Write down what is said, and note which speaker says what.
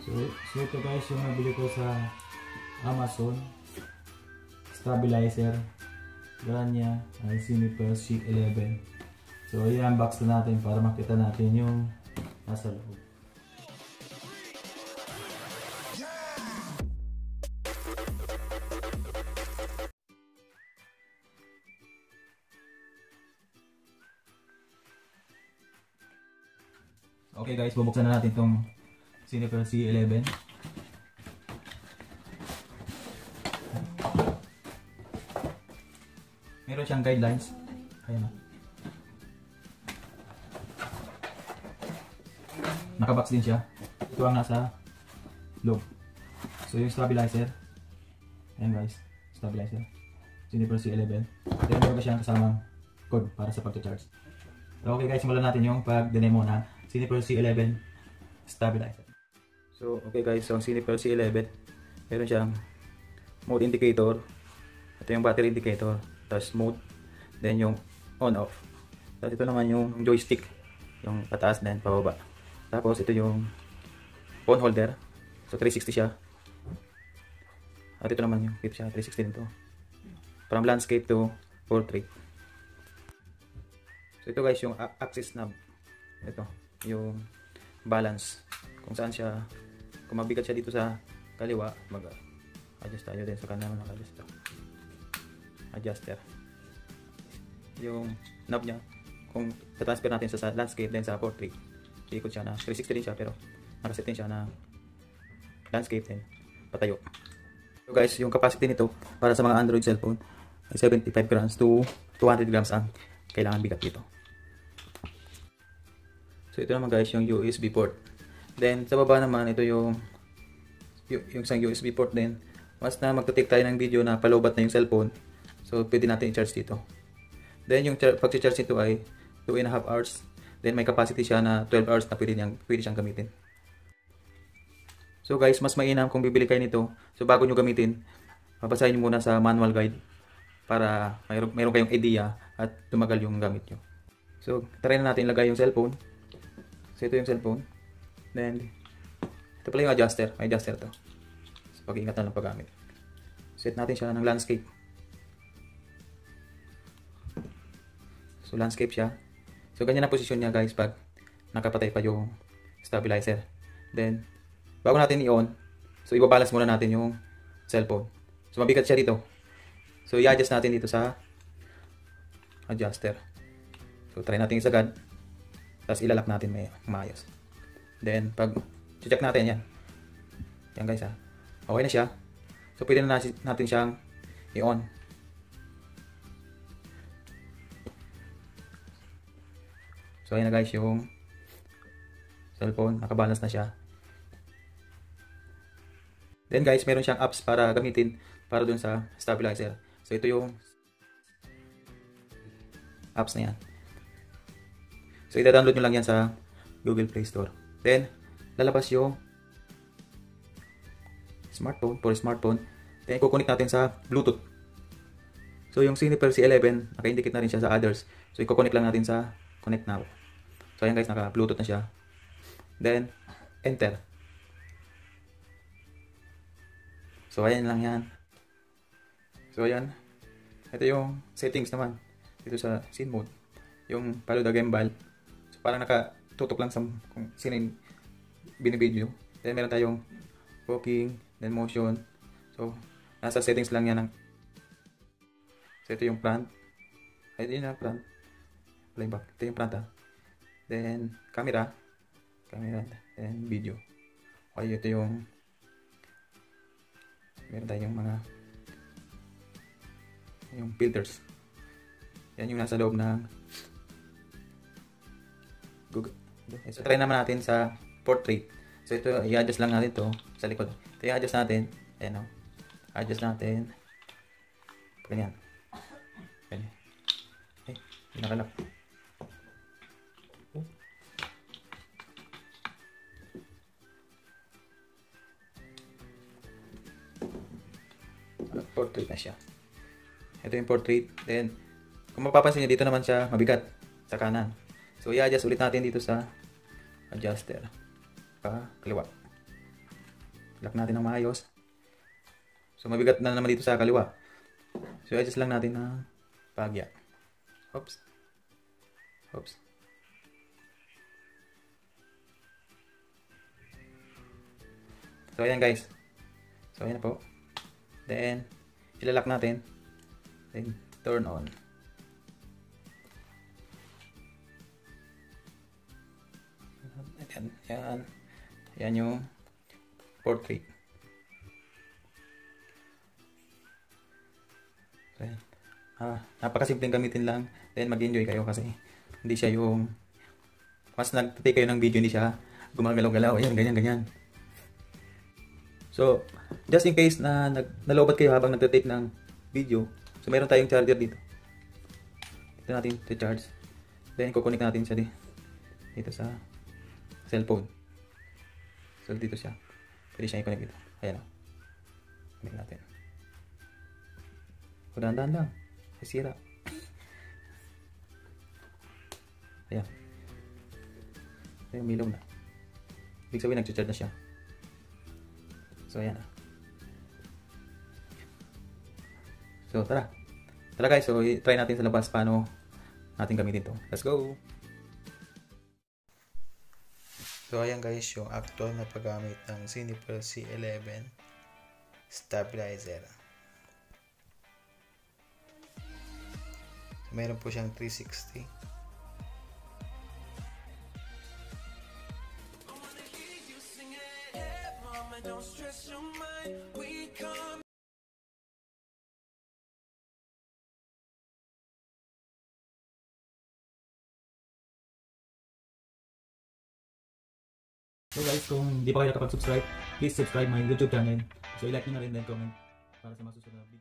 Speaker 1: So ito guys yung nabili ko sa Amazon. Stabilizer. Brand niya ay Siniper C11. So i-unbox na natin para makita natin yung nasa loob. Okay guys, bubuksan na natin itong Siniper C11. Meron siyang guidelines. Ayan na. Nakabox din siya. Ito ang nasa loob. So yung stabilizer. Ayan guys, stabilizer. Siniper C11. Then meron pa siyang kasamang code para sa pag-charge. So okay guys, simulan natin yung pag-demo na Siniper C11 stabilizer. So okay guys, so ang Siniper C11 meron siyang mode indicator. Ito yung battery indicator. Tapos mode. Then yung on off. Tapos ito naman yung joystick. Yung pataas then pababa. Tapos ito yung phone holder. So 360 siya. At ito naman yung clip siya. 360 din to. From landscape to portrait. So ito guys yung axis knob. Ito yung balance. Kung saan siya, kung mabigat siya dito sa kaliwa, mag-adjust tayo din sa kanan, mag-adjust tayo. Adjuster. Yung knob niya, kung transfer natin sa landscape then sa portrait, ikot siya na 360 din siya, pero nakaset din siya na landscape din patayo. So guys, yung capacity nito para sa mga Android cellphone ay 75 grams to 200 grams ang kailangan bigat dito. So ito naman guys yung USB port. Then sa baba naman ito yung isang USB port din. Once na magte-take tayo ng video na palobat na yung cellphone, so pwede natin i-charge dito. Then yung pag-charge nito ay 2.5 hours. Then may capacity siya na 12 hours na pwede siyang gamitin. So guys, mas mainam kung bibili kayo nito. So bago nyo gamitin, babasahin nyo muna sa manual guide para mayroon kayong idea at tumagal yung gamit nyo. So try na natin ilagay yung cellphone. So ito yung cellphone. Then ito pala yung adjuster. May adjuster to. So pag-iingat na lang paggamit. Set natin siya ng landscape. So landscape siya. So ganyan ang posisyon niya guys pag nakapatay pa yung stabilizer. Then bago natin i-on, so ibabalance muna natin yung cellphone. So mabigat siya dito. So i-adjust natin dito sa adjuster. So try natin isagad. Tapos ilalak natin may maayos. Then pag check natin yan. Yan guys ha. Okay na siya. So pwede na natin siyang i-on. So ayan na guys yung cellphone. Nakabalance na siya. Then guys, meron siyang apps para gamitin para dun sa stabilizer. So ito yung apps na yan. So ida-download nyo lang yan sa Google Play Store. Then lalabas yung smartphone, for smartphone. Then i-connect natin sa Bluetooth. So yung Siniper C11, naka-indicate na rin siya sa others. So i-connect lang natin sa connect now. So ayan guys, naka-Bluetooth na siya. Then enter. So ayan lang yan. So ayan. Ito yung settings naman. Dito sa scene mode. Yung follow the gimbal. So parang nakatutok lang sa kung sino yung binibideo. Then meron tayong walking, then motion. So nasa settings lang yan. So ito yung front. Ay ito yung front. Playback. Ito yung front ha. Then camera. Then video. Okay, ito yung meron tayong mga yung filters. Yan yung nasa loob ng Google. So try naman natin sa portrait. So ito i-adjust lang natin to sa likod. Ito i-adjust natin. Ayan o. Adjust natin. Ganyan. Ganyan. Ay, hindi nakalap. Portrait na siya. Ito yung portrait. Then kung mapapansin nyo, dito naman siya mabigat sa kanan. So i-adjust ulit natin dito sa adjuster. Kaliwa. Lock natin ng maayos. So mabigat na naman dito sa kaliwa. So adjust lang natin ng pagya. Oops. Oops. So ayan guys. So ayan na po. Then ilalak natin. Then turn on. Ayan. Ayan. Ayan yung portrait. So ayan. Napakasimpleng gamitin lang. Then mag-enjoy kayo kasi hindi siya yung mas nag-take kayo ng video, hindi siya gumagalaw-galaw. Ayan, ganyan. So, just in case na nalobat kayo habang nagtitake ng video, so meron tayong charger dito. Ito natin to charge. Then, kukunik natin siya dito sa cellphone. So, dito siya. Pwede siya i-connect dito. Ayan o. Connect natin. O, dahan-dahan lang. Sira. Ayan. Ayan, milaw na. Ibig sabihin, nag-charge na siya. So, ayan na. So, tara. Tara guys, so try natin sa labas paano natin gamitin to. Let's go! So, ayan guys, yung actual na paggamit ng Cineper C11 stabilizer. So, meron po siyang 360. Don't stress your mind, we come. So guys, kung hindi pa kayo nakapag-subscribe, please subscribe my YouTube channel. So i-like nyo na rin, then comment para sa mga susunod na video.